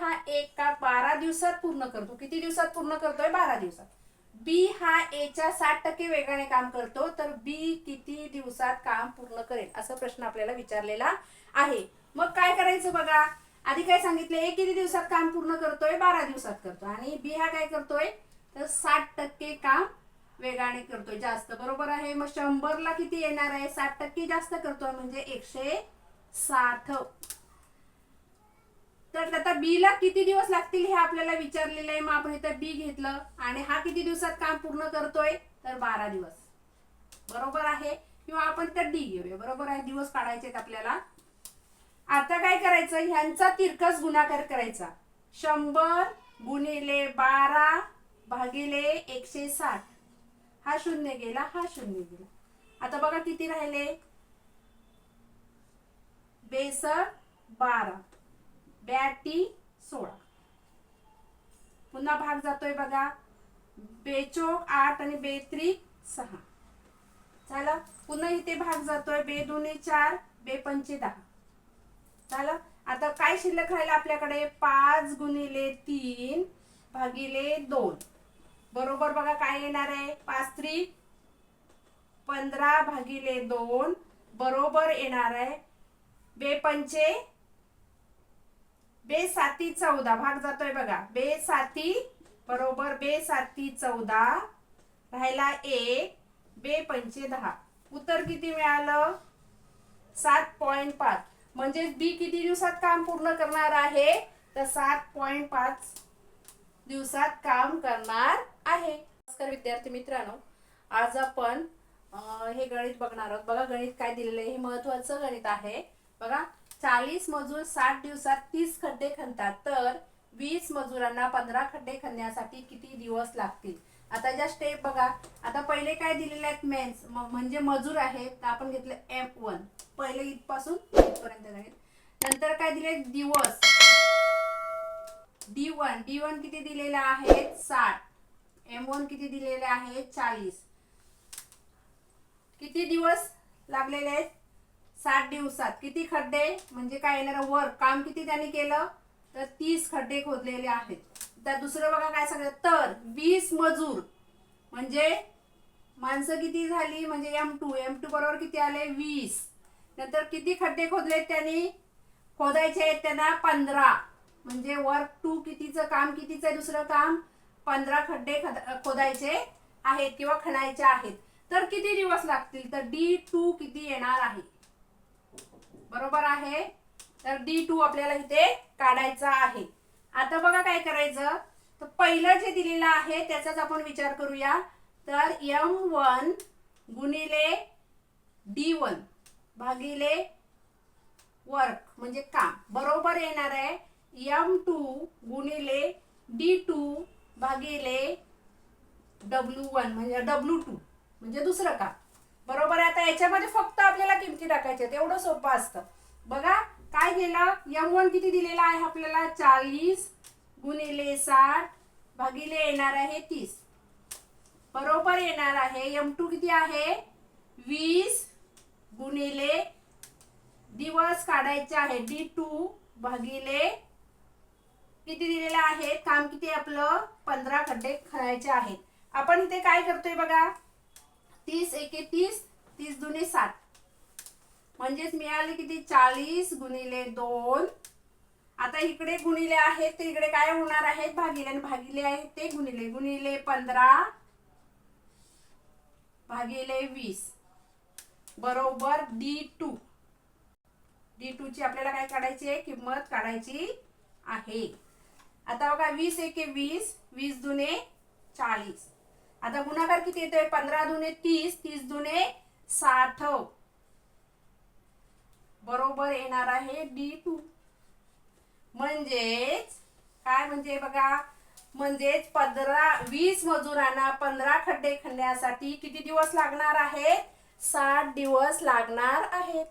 हा एक काम 12 दिवसात पूर्ण करतो. किती दिवसात पूर्ण करतोय? 12 दिवसात. बी हा ए च्या 60% वेगाने काम करतो, तर बी किती दिवसात काम पूर्ण करेल असा प्रश्न आपल्याला विचारलेला आहे. मग काय करायचं बघा. आधी काय सांगितलं? ए किती दिवसात काम पूर्ण करतोय? 12 दिवसात करतो. आणि बी हा काय करतोय? तर 60% काम वेगाने करतोय, जास्त. बरोबर आहे. मग 100 ला किती येणार आहे? 60% जास्त करतोय म्हणजे 160. तर आता बी ला किती दिवस लागतील हे आपल्याला विचारलेलं आहे. मग आपण इथं बी घेतलं आणि हा किती दिवसात काम पूर्ण करतोय? तर 12 दिवस. बरोबर आहे. किंवा आपण तर डी घेऊया. बरोबर आहे. दिवस काढायचे आहेत आपल्याला. आता काय करायचं? ह्यांचा तिरकस गुणाकार करायचा. 100 गुणिले 12 भागिले 160. हा शून्य गेला, हा शून्य गेला. आता बघा किती राहिले? बेसर 12, ब्याटी 16. पुन्हा भाग जातोय बघा. बेचोक 8 आणि बेत्रिक 6. झालं. पुन्हा इथे भाग जातोय. बे दुने 4, बे पंचे 10. झालं. आता काय शिल्लक राहिलं आपल्याकडे? 5 गुणिले 3 भागिले 2. बरोबर बघा काय येणार आहे? 5 त्रिक 15 भागिले 2 बरोबर येणार आहे. बे पंचे बे साती 14. भाग जातोय बघा. बे साती बरोबर बे साती 14 राहिला 1, बे पंचे 10. उत्तर किती मिळालं? 7.5. म्हणजे बी किती दिवसात काम पूर्ण करणार आहे? तर 7.5 दिवसात काम करणार आहे. नमस्कार विद्यार्थी मित्रांनो, आज आपण हे गणित बघणार आहोत. बघा गणित काय दिलेलं आहे. हे महत्त्वाचं गणित आहे. बघा 40 मजूर 60 दिवसात 30 खड्डे खणतात, तर 20 मजुरांना 15 खड्डे खणण्यासाठी किती दिवस लागतील? आता ज्या स्टेप बघा. आता पहिले काय दिलेले आहेत? मेन्स म्हणजे मजूर आहेत, तर आपण घेतलं M1 पहिले इथपासून इथपर्यंत गणित. नंतर काय दिले? दिवस D1 किती दिलेले आहेत? 60. M1 किती दिलेले आहेत? 40. किती दिवस लागलेले आहेत? 60 दिवसात. किती खड्डे म्हणजे काय येणार? वर्क काम किती त्यांनी केलं? तर 30 खड्डे खोदलेले आहेत. तर दुसरं बघा काय सांगितलं? तर 20 मजूर म्हणजे माणसं किती झाली? म्हणजे M2 बरोबर किती आले? 20. नंतर किती खड्डे खोदले त्यांनी? खोदायचे आहेत त्यांना 15. म्हणजे वर्क 2 कितीचं काम कितीचं आहे? दुसरं काम 15 खड्डे खोदायचे आहेत किंवा खणायचे आहेत. तर किती दिवस लागतील? तर D2 किती येणार आहे? बरोबर आहे. तर D2 आपल्याला इथे काढायचा आहे. आता बघा काय करायचं? तर पहिलं जे दिलेलं आहे त्याचाच आपण विचार करूया. तर M1 गुणिले D1 भागिले वर्क म्हणजे काम बरोबर येणार आहे M2 गुणिले D2 भागिले W1 म्हणजे W2 म्हणजे दुसरं काम. बरोबर आहे. आता याच्यामध्ये फक्त आपल्याला किमती टाकायच्या आहेत. एवढं सोपं असतं. बघा काय केलं? M1 किती दिलेला आहे आपल्याला? 40 गुणिले 60 भागिले येणार आहे 30. बरोबर येणार आहे. M2 किती आहे? 20 गुणिले दिवस काढायचे आहे D2 भागिले किती दिलेलं आहे? काम किती आपलं? 15 खड्डे खणायचे आहेत. आपण इथे काय करतोय बघा. 30 एके 30, 30 दुने 60. म्हणजेच मिळाले किती? 40 गुणिले 2. आता इकडे गुणिले आहेत ते इकडे काय होणार आहेत? भागिले. आणि भागिले आहेत ते गुणिले. गुणिले 15 भागिले 20 बरोबर D2. D2 ची आपल्याला काय काढायची आहे? किंमत काढायची आहे. आता बघा 20 एके 20, 20 दुने 40. आता गुणाकार किती येतोय? 15 दुने 30, 30 दुने 60 बरोबर येणार आहे D2. म्हणजेच काय म्हणजे बघा, म्हणजेच 20 मजुरांना 15 खड्डे खणण्यासाठी किती दिवस लागणार आहेत? 60 दिवस लागणार आहेत.